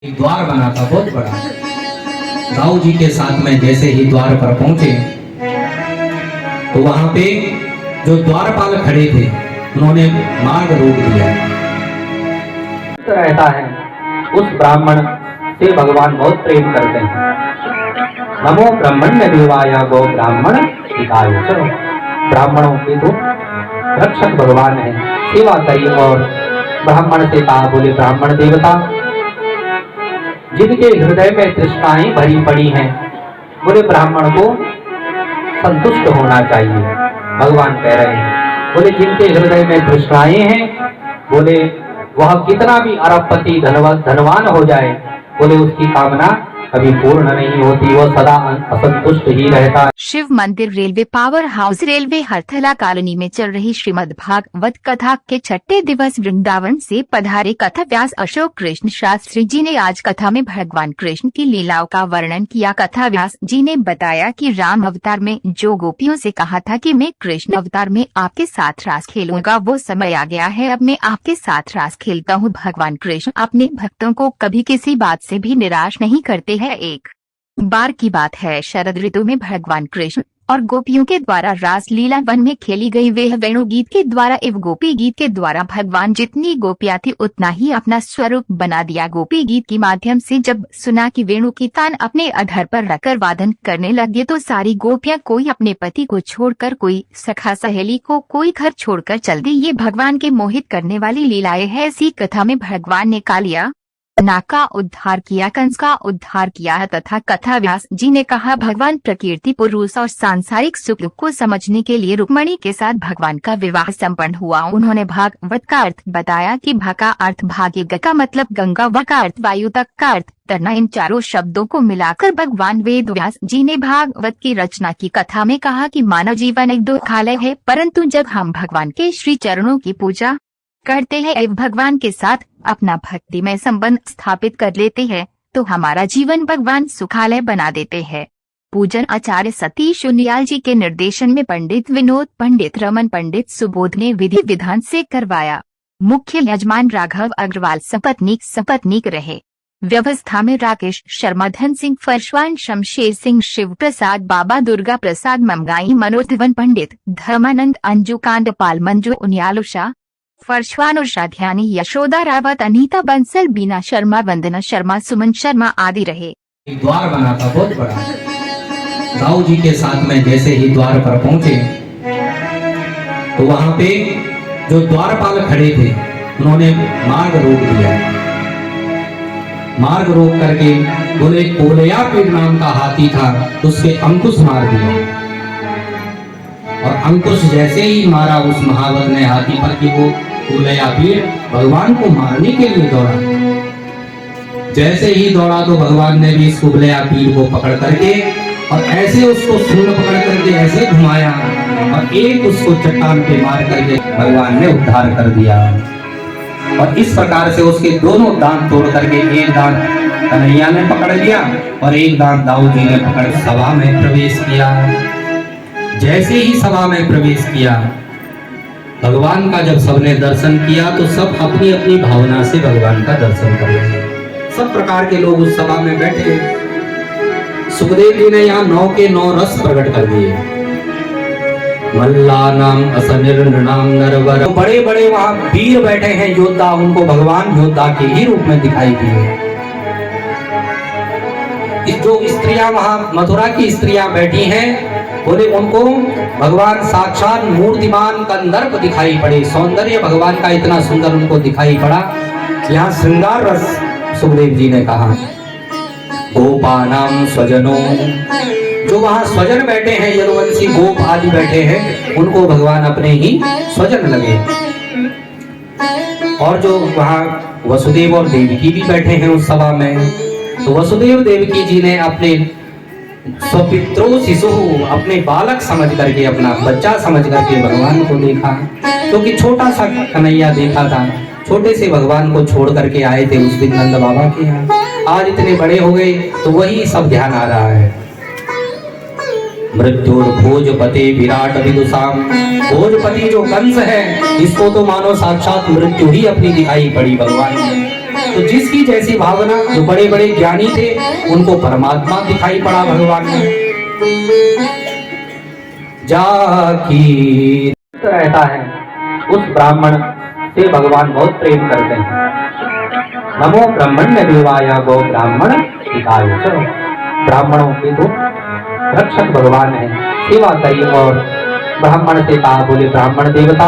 एक द्वार बना था बहुत बड़ा। दाऊ जी के साथ में जैसे ही द्वार पर पहुंचे तो वहां पे जो द्वारपाल खड़े थे उन्होंने मार्ग रोक दिया। रहता है उस ब्राह्मण से भगवान बहुत प्रेम करते हैं। नमो ब्रह्मण्य देवाय गो ब्राह्मण हिताय च। ब्राह्मणों के तो रक्षक भगवान है, सेवा करिए। और ब्राह्मण से कहा, बोले ब्राह्मण देवता जिनके हृदय में तृष्णाएं भरी पड़ी हैं, बोले ब्राह्मण को संतुष्ट होना चाहिए। भगवान कह रहे हैं, बोले जिनके हृदय में तृष्णाएं हैं, बोले वह कितना भी अरबपति धनवान हो जाए, बोले उसकी कामना कभी पूर्ण नहीं होती, वो सदा असंतुष्ट ही रहता है। शिव मंदिर railway power house railway Harthala colony में चल रही श्रीमद् भागवत कथा के छठे दिवस वृंदावन से पधारे कथा व्यास अशोक कृष्ण शास्त्री जी ने आज कथा में भगवान कृष्ण की लीलाओं का वर्णन किया। कथा व्यास जी ने बताया कि राम अवतार में जो गोपियों से कहा था कि मैं कृष्ण अवतार में आपके साथ रास खेलूंगा, वो समय आ गया है, अब मैं आपके साथ रास खेलता हूँ। भगवान कृष्ण अपने भक्तों को कभी किसी बात से भी निराश नहीं करते हैं। एक बार की बात है, शरद ऋतु में भगवान कृष्ण और गोपियों के द्वारा रास लीला वन में खेली गई। वह वेणु गीत के द्वारा एवं गोपी गीत के द्वारा भगवान जितनी गोपियां थी उतना ही अपना स्वरूप बना दिया। गोपी गीत के माध्यम से जब सुना कि वेणु की तान अपने अधर पर रखकर वादन करने लगे तो सारी गोपियां, कोई अपने पति को छोड़कर, कोई सखा सहेली को, कोई घर छोड़कर चल दी। ये भगवान के मोहित करने वाली लीलाएं है। इसी कथा में भगवान ने कालिया नाग का उद्धार किया, कंस का उद्धार किया है तथा कथा व्यास जी ने कहा भगवान प्रकृति पुरुष और सांसारिक सुख को समझने के लिए रुक्मणी के साथ भगवान का विवाह संपन्न हुआ। उन्होंने भागवत का अर्थ बताया कि भा का अर्थ भाग्य, ग का मतलब गंगा, व का अर्थ वायु, तक का अर्थ तरना। इन चारों शब्दों को मिलाकर भगवान वेद व्यास जी ने भागवत की रचना की। कथा में कहा कि मानव जीवन एक दुखालय है, परंतु जब हम भगवान के श्री चरणों की पूजा करते हैं एवं भगवान के साथ अपना भक्तिमय संबंध स्थापित कर लेते हैं तो हमारा जीवन भगवान सुखालय बना देते हैं। पूजन आचार्य सतीश उनियाल जी के निर्देशन में पंडित विनोद, पंडित रमन, पंडित सुबोध ने विधि विधान से करवाया। मुख्य यजमान राघव अग्रवाल सपत्नीक रहे। व्यवस्था में राकेश शर्मा, धन सिंह फरशवान, शमशेर सिंह, शिव प्रसाद, बाबा दुर्गा प्रसाद, ममगाई, मनोज, पंडित धर्मानंद, अंजू कांडपाल, मंजू उनियाल, उषा फरशवान, उषा ध्यानी, यशोदा रावत, अनीता बंसल, बीना शर्मा, वंदना शर्मा, सुमन शर्मा आदि रहे। एक द्वार बना था बहुत बड़ा। दाऊ जी के साथ में जैसे ही द्वार पर पहुंचे तो वहां पे जो द्वारपाल खड़े थे उन्होंने मार्ग रोक दिया। मार्ग रोक करके बोले कोलया पीड़ नाम का हाथी था, उसके अंकुश मार दिया। और अंकुश जैसे ही मारा उस महावत ने हाथी पर कि वो कोलया पीड़ भगवान को मारने के लिए दौड़ा। जैसे ही दौड़ा तो भगवान ने भी इस कुबलया पीड़ को पकड़ करके और ऐसे उसको सूंड पकड़ करके ऐसे घुमाया और एक उसको चट्टान पे मार करके भगवान ने उद्धार कर दिया। और इस प्रकार से उसके दोनों दांत तोड़ करके एक दांत कन्हैया ने पकड़ लिया और एक दांत दाऊ जी ने पकड़ सभा में प्रवेश किया। जैसे ही सभा में प्रवेश किया भगवान का जब सबने दर्शन किया तो सब अपनी अपनी भावना से भगवान का दर्शन कर रहे। सब प्रकार के लोग उस सभा में बैठे। सुखदेव जी ने यहाँ 9 के 9 रस प्रकट कर दिए। मल्लानाम असनिर्णनाम नरवर, बड़े बड़े वहां वीर बैठे हैं योद्धा, उनको भगवान योद्धा के ही रूप में दिखाई दिए। जो स्त्रियां वहां मथुरा की स्त्रियां बैठी हैं बोले उनको भगवान साक्षात मूर्तिमान कंदर्प दिखाई पड़े। सौंदर्य भगवान का इतना सुंदर उनको दिखाई पड़ा। यहाँ श्रृंगार रस सुखदेव जी ने कहा। गोपानाम स्वजनों, जो वहाँ स्वजन बैठे हैं, यदुवंशी गोप आदि बैठे हैं, उनको भगवान अपने ही स्वजन लगे। और जो वहाँ वसुदेव और देवकी भी बैठे हैं उस सभा में, तो वसुदेव देवकी जी ने अपने स्वपित्रो शिशु, अपने बालक समझ करके, अपना बच्चा समझ करके भगवान को देखा। क्योंकि छोटा सा कन्हैया देखा था, छोटे से भगवान को छोड़ करके आए थे उस दिन नंद बाबा के यहाँ। आज इतने बड़े हो गए तो वही सब ध्यान आ रहा है। मृत्युर भोजपति विराट विदुषाम, भोजपति जो कंस है इसको तो मानो साक्षात मृत्यु ही अपनी दिखाई पड़ी भगवान ने। तो जिसकी जैसी भावना, जो बड़े बड़े ज्ञानी थे उनको परमात्मा दिखाई पड़ा भगवान में। जाकी रहता है उस ब्राह्मण से भगवान बहुत प्रेम करते हैं। नमो ब्राह्मण्य देवाय गो ब्राह्मण हिताय च। ब्राह्मणों के तो रक्षक भगवान है, सेवा करी। और ब्राह्मण से कहा, बोले ब्राह्मण देवता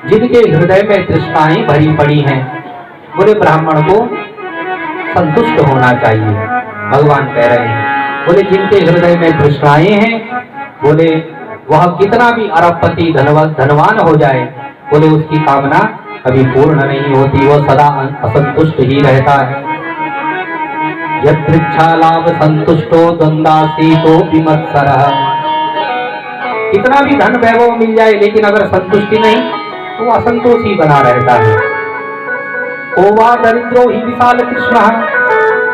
जिनके हृदय में तृष्णाएं भरी पड़ी हैं, बोले ब्राह्मण को संतुष्ट होना चाहिए। भगवान कह रहे हैं, बोले जिनके हृदय में तृष्णाएं हैं, बोले वह कितना भी अरबपति धनवान हो जाए, बोले उसकी कामना कभी पूर्ण नहीं होती, वो सदा असंतुष्ट ही रहता है। यदृच्छा लाभ संतुष्टो द्वंद्वासीतो विमत्सरः। कितना भी धन वैभव मिल जाए लेकिन अगर संतुष्टि नहीं तो असंतोषी बना रहता है। ओवा दरिद्रो ही विशाल कृष्ण।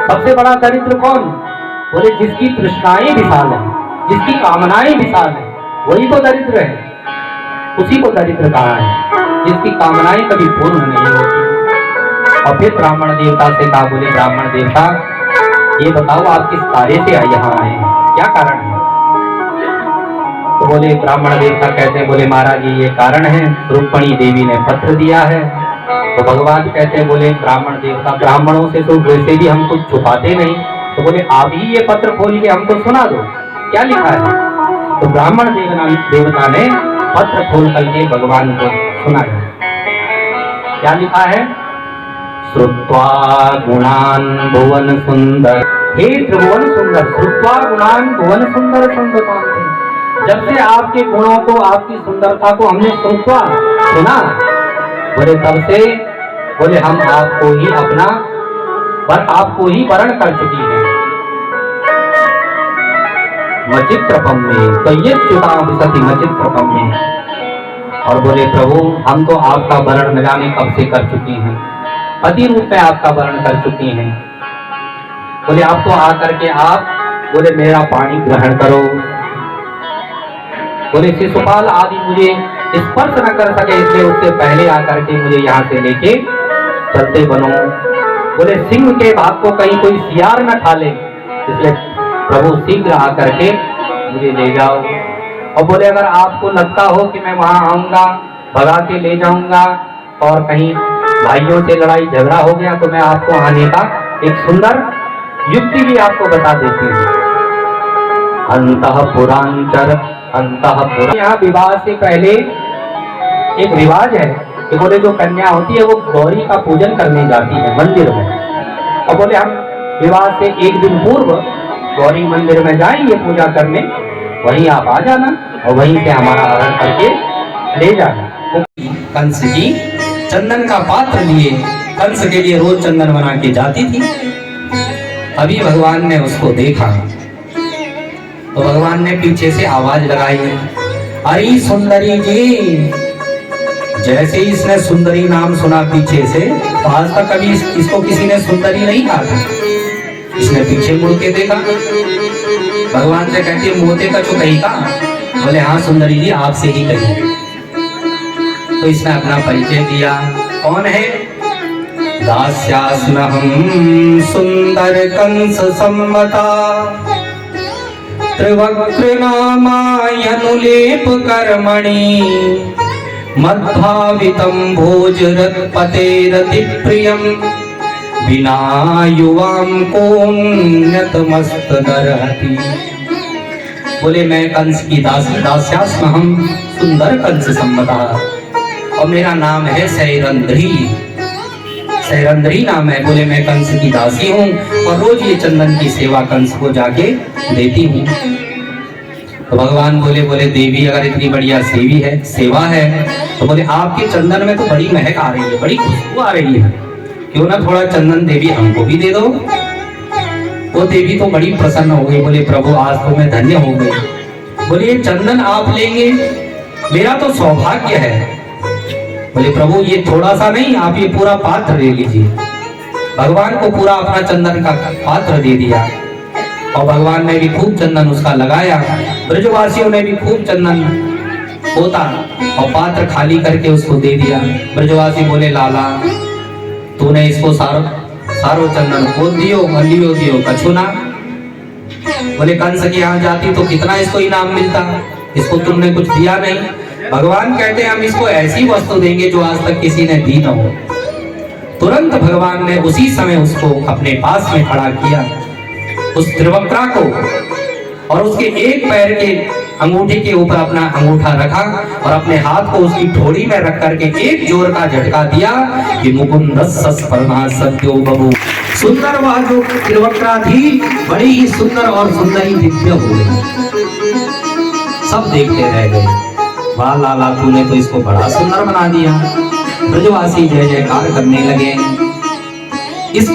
सबसे बड़ा दरिद्र कौन? बोले जिसकी तृष्णाएं विशाल है, जिसकी कामनाएं विशाल है, वही तो दरिद्र है। उसी को दरिद्र कहा है, जिसकी कामनाएं कभी पूर्ण नहीं होती। और फिर ब्राह्मण देवता से कहा, बोले ब्राह्मण देवता ये बताओ आप किस कार्य से यहाँ आए हैं, क्या कारण है? तो बोले ब्राह्मण देवता कहते हैं, बोले महाराज ये कारण है, रुक्मिणी देवी ने पत्र दिया है। तो भगवान कहते हैं, बोले ब्राह्मण देवता ब्राह्मणों से तो वैसे भी हम कुछ छुपाते नहीं, तो बोले आप ही ये पत्र खोल के हमको सुना दो, क्या लिखा है? तो ब्राह्मण देवता ने पत्र खोल करके भगवान को सुनाया। क्या लिखा है? श्रुत्वा गुणान भुवन सुंदर। हे त्रिभुवन सुंदर, श्रुत्वा गुणान भुवन सुंदर सुंदर। जब से आपके गुणों को, आपकी सुंदरता को हमने सुना, बोले तब से बोले हम आपको ही अपना आपको ही वर्ण कर चुकी है। मचित्रपम में तो ये चुता विसति मचित्रपम में। और बोले प्रभु हम तो आपका वर्ण न जाने कब से कर चुकी हैं, पति रूप में आपका वर्ण कर चुकी हैं। बोले आप तो आकर के आप बोले मेरा पानी ग्रहण करो। बोले शिशुपाल आदि मुझे स्पर्श न कर सके, इसलिए उससे पहले आकर के मुझे यहाँ से लेके चलते बनो। बोले सिंह के भाग को कहीं कोई सियार न खा ले, इसलिए प्रभु शीघ्र आकर के मुझे ले जाओ। और बोले अगर आपको लगता हो कि मैं वहां आऊंगा, भगा के ले जाऊंगा और कहीं भाइयों से लड़ाई झगड़ा हो गया, तो मैं आपको आने का एक सुंदर युक्ति भी आपको बता देती हूँ। अंतःपुरांचर अंतःपुर। यहाँ विवाह से पहले एक रिवाज है कि बोले जो कन्या होती है वो गौरी का पूजन करने जाती है मंदिर में। और बोले हम विवाह से एक दिन पूर्व गौरी मंदिर में जाएंगे पूजा करने, वहीं आप आ जाना और वहीं से हमारा हरण करके ले जाना। कंस जी चंदन का पात्र लिए कंस के लिए रोज चंदन बना के जाती थी। अभी भगवान ने उसको देखा तो भगवान ने पीछे से आवाज लगाई, अरे सुंदरी जी। जैसे ही इसने सुंदरी नाम सुना पीछे से, तो आज तक कभी इसको किसी ने सुंदरी नहीं कहा था। इसने पीछे मुड़ के देखा, भगवान से कहती है मोते का कही का? बोले हाँ सुंदरी जी आपसे ही कही। तो इसने अपना परिचय दिया, कौन है? दास्यास्महं सुंदर कंस सम्मता त्रिवक्र नामायनुलेप कर्मणि मद्भावितं भोजरत्पतेरति प्रियं विना युवां कोन्यतमस्त नरहति। बोले मैं कंस की दासी, दास्यास्महं सुंदर कंस सम्मता, और मेरा नाम है सैरंध्री। सैरंध्री नाम है। बोले मैं कंस की दासी हूँ और रोज ये चंदन की सेवा कंस को जाके देती हूँ। तो भगवान बोले देवी अगर इतनी बढ़िया सेवा है तो बोले आपके चंदन में तो बड़ी महक आ रही है, बड़ी खुशबू आ रही है, क्यों ना थोड़ा चंदन देवी हमको भी दे दो। वो देवी तो बड़ी प्रसन्न हो गई, बोले प्रभु आज तो मैं धन्य हो गई। बोले ये चंदन आप लेंगे, मेरा तो सौभाग्य है। बोले प्रभु ये थोड़ा सा नहीं, आप ये पूरा पात्र ले लीजिए। भगवान को पूरा अपना चंदन का पात्र दे दिया और भगवान ने भी खूब चंदन उसका लगाया। ब्रजवासियों ने भी खूब चंदन पोता और पात्र खाली करके उसको दे दिया। ब्रजवासी बोले लाला तूने इसको सारो सारो चंदन खोद दियो और लियो दियो कछुना। बोले कंस के यहाँ जाती तो कितना इसको इनाम मिलता, इसको तुमने कुछ दिया नहीं। भगवान कहते हैं हम इसको ऐसी वस्तु देंगे जो आज तक किसी ने दी न हो। तुरंत भगवान ने उसी समय उसको अपने पास में खड़ा किया, उस त्रिवक्रा को, और उसके एक पैर के अंगूठे के ऊपर अपना अंगूठा रखा और अपने हाथ को उसकी ठोड़ी में रख करके एक जोर का झटका दिया कि मुकुंदस्स परमासद्यो बभू। सुंदर वह जो त्रिवक्रा थी बड़ी ही सुंदर और सुंदरी दिव्य हो गई। सब देखते रह गए, वाह लाला तूने तो इसको बड़ा सुंदर बना दिया। ब्रजवासी जय जयकार करने लगे। इस